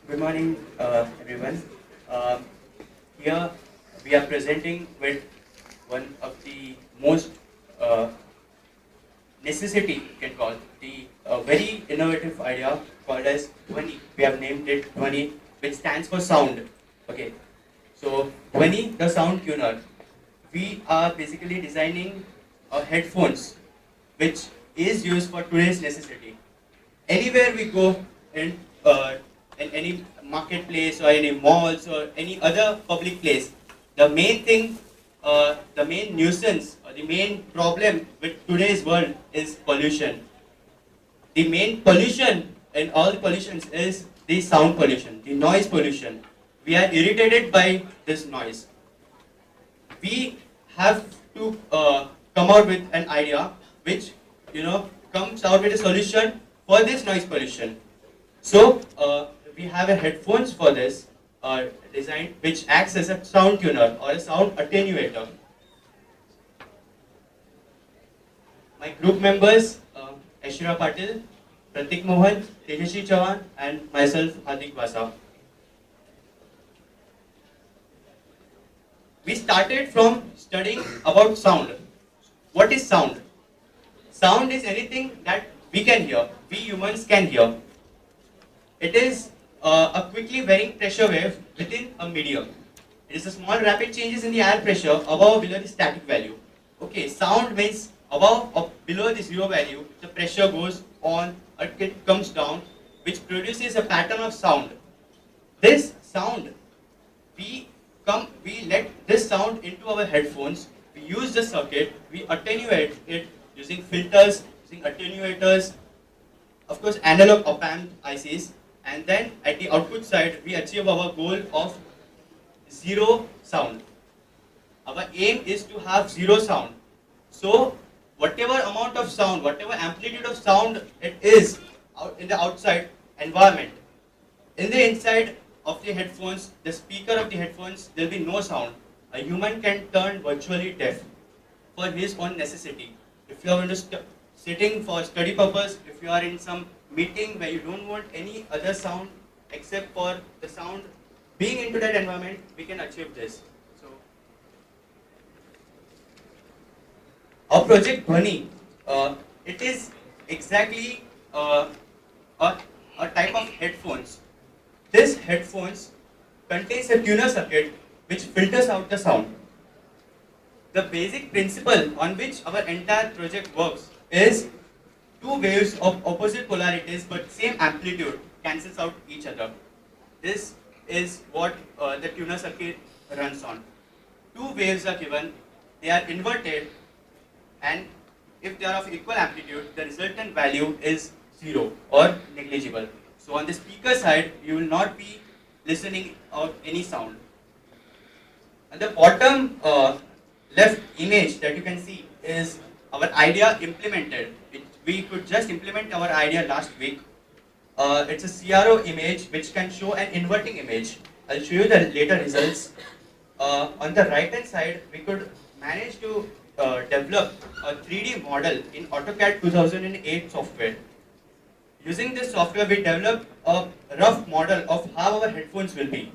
Good morning, everyone. Uh, Here we are presenting with one of the most uh, necessity, you can call the very innovative idea called as Dhwani. We have named it Dhwani, which stands for sound. Okay, so Dhwani, the sound tuner. We are basically designing headphones, which is used for today's necessity. Anywhere we go in in any marketplace or any malls or any other public place, the main thing, the main nuisance or the main problem with today's world is pollution. The main pollution in all the pollutions is the sound pollution, the noise pollution. We are irritated by this noise. We have to come out with an idea which comes out with a solution for this noise pollution. So we have a headphones for this design which acts as a sound tuner or a sound attenuator. My group members, Ashira Patil, Pratik Mohan, Tejashi Chavan, and myself, Hadik Vasa. We started from studying about sound. What is sound? Sound is anything that we can hear, we humans can hear. It is a quickly varying pressure wave within a medium. It is a small rapid changes in the air pressure above or below the static value. Okay, sound means above or below the zero value, the pressure goes on or it comes down, which produces a pattern of sound. This sound, we let this sound into our headphones, we use the circuit, we attenuate it using filters, using attenuators, of course analog op-amp ICs, and then at the output side we achieve our goal of zero sound. Our aim is to have zero sound. So whatever amount of sound, whatever amplitude of sound it is out in the outside environment, in the inside of the headphones, the speaker of the headphones, there will be no sound. A human can turn virtually deaf for his own necessity. If you are sitting for study purpose, if you are in some meeting where you don't want any other sound except for the sound being into that environment, we can achieve this. So, our project Dhwani, it is exactly a, a type of headphones. This headphones contains a tuner circuit which filters out the sound. The basic principle on which our entire project works is two waves of opposite polarities but same amplitude cancels out each other. This is what the tuner circuit runs on. Two waves are given, they are inverted, and if they are of equal amplitude, the resultant value is zero or negligible. So on the speaker side, you will not be listening out any sound. And the bottom left image that you can see is our idea implemented. We could just implement our idea last week. It's a CRO image which can show an inverting image. I'll show you the later results. On the right hand side, we could manage to develop a 3D model in AutoCAD 2008 software. Using this software, we developed a rough model of how our headphones will be.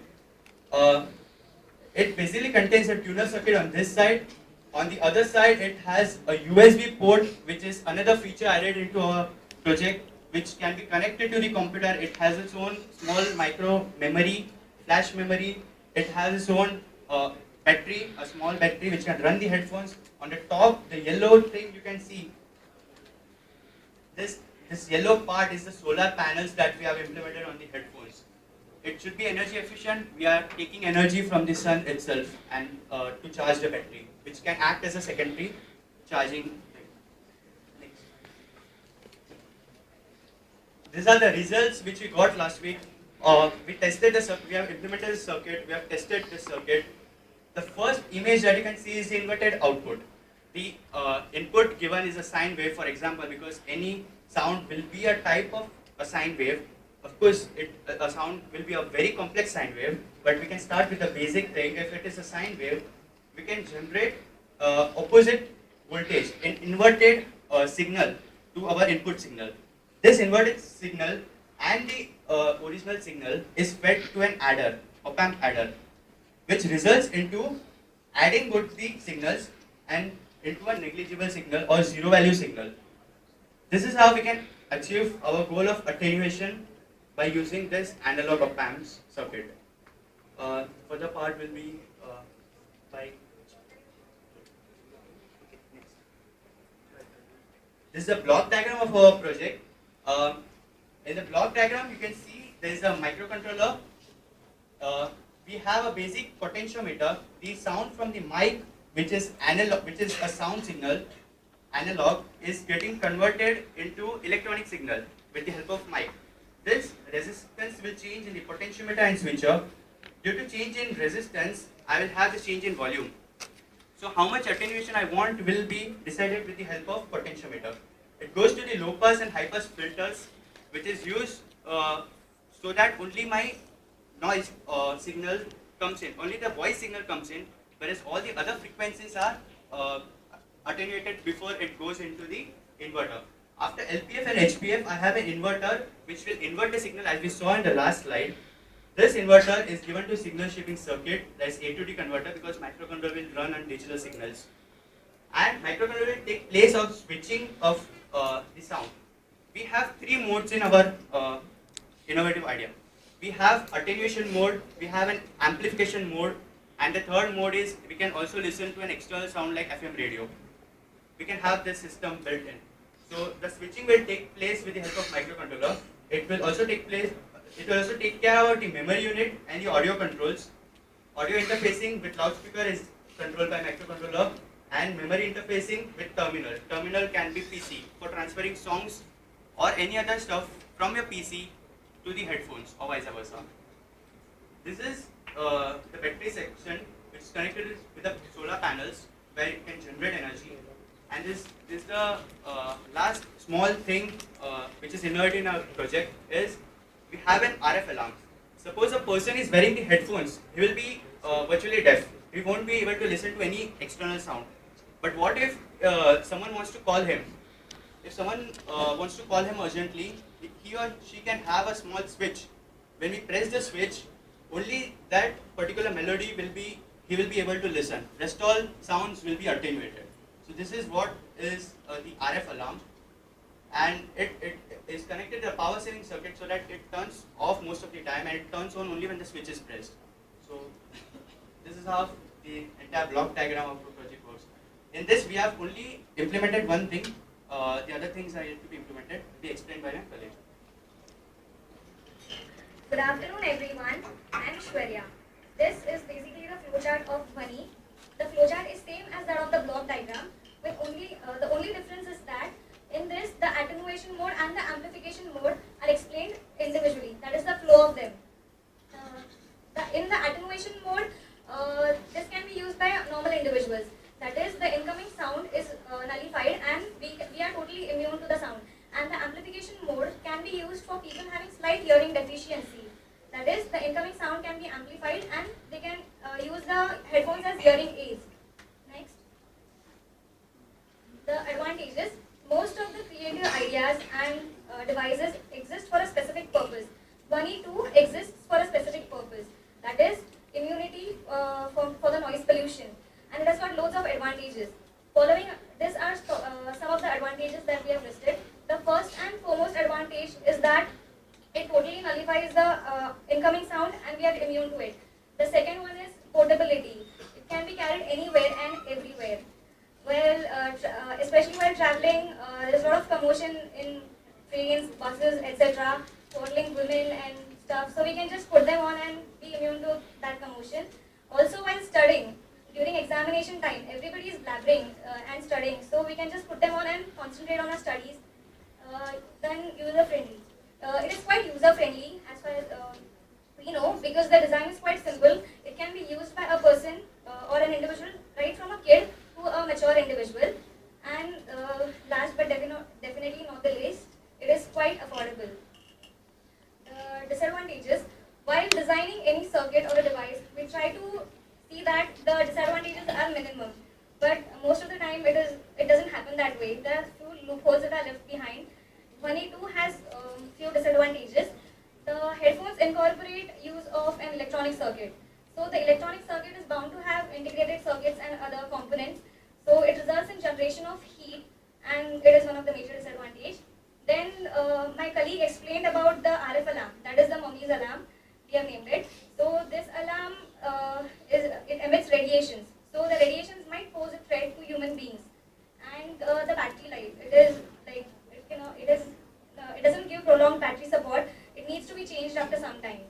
It basically contains a tuner circuit on this side. On the other side, it has a USB port, which is another feature added into our project, which can be connected to the computer. It has its own small micro memory, flash memory. It has its own battery, a small battery, which can run the headphones. On the top, the yellow thing you can see, this yellow part is the solar panels that we have implemented on the headphones. It should be energy efficient. We are taking energy from the sun itself and to charge the battery, which can act as a secondary charging. Next. These are the results which we got last week. We tested the circuit, we have implemented the circuit, we have tested the circuit. The first image that you can see is the inverted output. The input given is a sine wave, for example, because any sound will be a type of a sine wave. Of course, a sound will be a very complex sine wave, but we can start with the basic thing. If it is a sine wave, we can generate opposite voltage, an inverted signal to our input signal. This inverted signal and the original signal is fed to an adder, op-amp adder, which results into adding both the signals and into a negligible signal or zero value signal. This is how we can achieve our goal of attenuation by using this analog op-amps circuit. Further part will be by. This is a block diagram of our project. In the block diagram, you can see there is a microcontroller. We have a basic potentiometer. The sound from the mic, which is analog, which is a sound signal, analog, is getting converted into electronic signal with the help of mic. This resistance will change in the potentiometer and switcher. Due to change in resistance, I will have the change in volume. So how much attenuation I want will be decided with the help of potentiometer. It goes to the low pass and high pass filters, which is used so that only my noise signal comes in, only the voice signal comes in, whereas all the other frequencies are attenuated before it goes into the inverter. After LPF and HPF, I have an inverter which will invert the signal as we saw in the last slide. This inverter is given to signal shaping circuit, that is A to D converter, because microcontroller will run on digital signals. And microcontroller will take place of switching of the sound. We have three modes in our innovative idea. We have attenuation mode, we have an amplification mode, and the third mode is we can also listen to an external sound like FM radio. We can have this system built in. So the switching will take place with the help of microcontroller. It will also take care of the memory unit and the audio controls. Audio interfacing with loudspeaker is controlled by microcontroller, and memory interfacing with terminal. Terminal can be PC for transferring songs or any other stuff from your PC to the headphones or vice versa. This is the battery section, which is connected with the solar panels where it can generate energy. And this is the last small thing which is involved in our project is we have an RF alarm. Suppose a person is wearing the headphones, he will be virtually deaf. He won't be able to listen to any external sound. But what if someone wants to call him? If someone wants to call him urgently, he or she can have a small switch. When we press the switch, only that particular melody he will be able to listen. Rest all sounds will be attenuated. So this is what is the RF alarm, and it is connected to the power saving circuit so that it turns off most of the time and it turns on only when the switch is pressed. So this is how the entire block diagram of the project works. In this we have only implemented one thing. The other things are yet to be implemented, will be explained by my colleague. Good afternoon everyone, I am Shwarya. This is basically the flowchart of Dhwani. The flowchart is same as that of the block diagram, with the only difference is that in this the attenuation mode and the amplification mode are explained individually. That is the flow of them. In the attenuation mode, this can be used by normal individuals. That is, the incoming sound is nullified and we are totally immune to the sound. And the amplification mode can be used for people having slight hearing deficiency. That is, the incoming sound can be amplified and they can use the headphones as hearing aids. Next. The advantages. Most of the creative ideas and devices exist for a specific purpose. Dhwani 2 exists for a specific purpose. That is, immunity for the noise pollution. And it has got loads of advantages. Following this are some of the advantages that we have listed. The first and foremost advantage is that it totally nullifies the incoming sound and we are immune to it. The second one is portability. It can be carried anywhere and everywhere. Well, especially while traveling, there's a lot of commotion in trains, buses, etc. Toddling women and stuff. So we can just put them on and be immune to that commotion. Also while studying, during examination time, everybody is blabbering and studying. So we can just put them on and concentrate on our studies. Then user-friendly. It is quite user-friendly as far as we know, because the design is quite simple. It can be used by a person or an individual, right from a kid to a mature individual. And last but definitely not the least, it is quite affordable. Disadvantages. While designing any circuit or a device, we try to see that the disadvantages are minimum. But most of the time it doesn't happen that way. There are few loopholes that are left behind. Dhwani 2 has few disadvantages. The headphones incorporate use of an electronic circuit. So the electronic circuit is bound to have integrated circuits and other components. So it results in generation of heat, and it is one of the major disadvantage. Then my colleague explained about the RF alarm, that is the mummy's alarm, we have named it. So this alarm it emits radiations. So the radiations might pose a threat to human beings. And the battery life, it is like it doesn't give prolonged battery support. It needs to be changed after some time.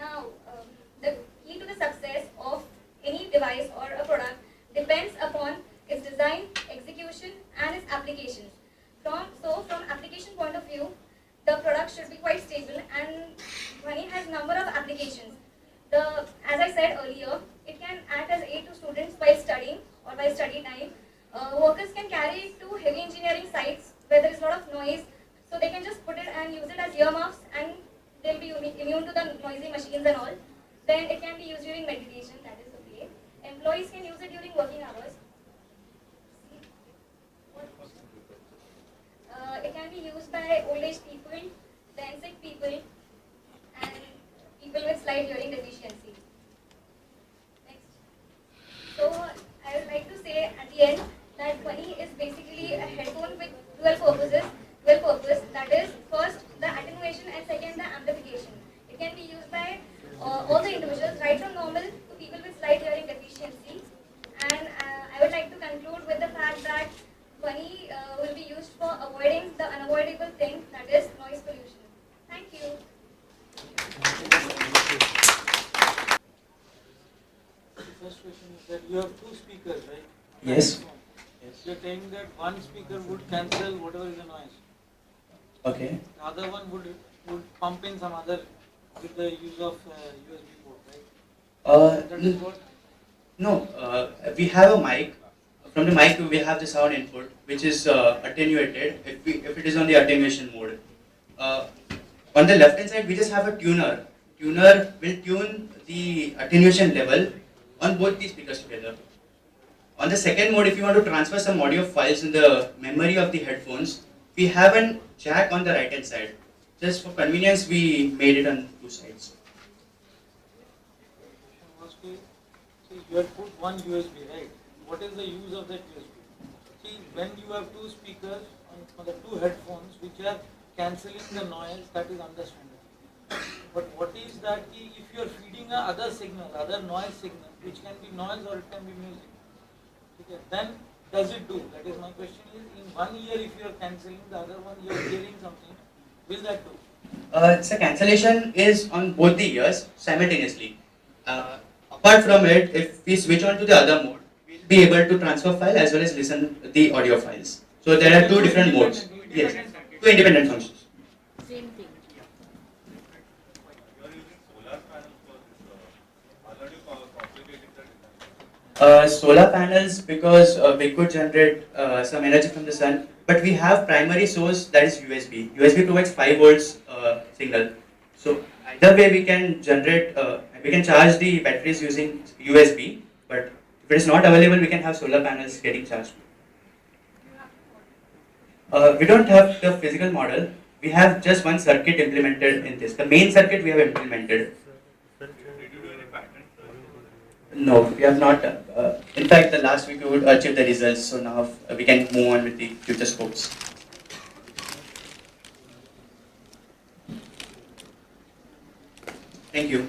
Now, the key to the success of any device or a product depends upon its design, execution, and its applications. From application point of view, the product should be quite stable, and Dhwani has number of applications. As I said earlier, it can act as aid to students while studying or while study time. Workers can carry it to heavy engineering sites where there is a lot of noise, so they can just put it and use it as earmuffs, and they'll be immune to the noisy machines and all. Then it can be used during meditation, that is okay. Employees can use it during working hours. It can be used by old age people, then sick people, and people with slight hearing deficiency. Next. So I would like to say at the end that Dhwani is basically a headphone with dual purpose. That is, first the attenuation and second the amplification. It can be used by all the individuals, right from normal to people with slight hearing deficiency. And I would like to conclude with the fact that Dhwani will be used for avoiding the unavoidable thing, that is noise pollution. Thank you. The first question is that you have two speakers, right? Yes. Yes. You're saying that one speaker would cancel whatever is the noise. Okay. The other one would pump in some other with the use of USB port, right? That is what? No, we have a mic. From the mic, we have the sound input, which is attenuated if it is on the attenuation mode. On the left hand side, we just have a tuner. Tuner will tune the attenuation level on both these speakers together. On the second mode, if you want to transfer some audio files in the memory of the headphones, we have a jack on the right hand side. Just for convenience, we made it on two sides. See, you have put one USB, right? What is the use of that USB? See, when you have two speakers on the two headphones which are cancelling the noise, that is understandable. But what is that if you are feeding a other signal, other noise signal, which can be noise or it can be music, okay, then does it do? That is my question is, in 1 year if you are cancelling, the other one you are hearing something, will that do? So cancellation is on both the ears simultaneously. Apart from it, if we switch on to the other mode, we'll be able to transfer file as well as listen the audio files. So there are two different modes. Yes, two independent functions. Same thing. You are using solar panels for this. How are you complicating the design? Solar panels, because we could generate some energy from the sun, but we have primary source, that is USB. USB provides 5 volts signal. So either way we can generate, we can charge the batteries using USB, but if it is not available, we can have solar panels getting charged. We don't have the physical model. We have just one circuit implemented in this. The main circuit we have implemented. Did you do any patent? No, we have not. In fact, the last week we would achieve the results, so now we can move on with the future scopes. Thank you.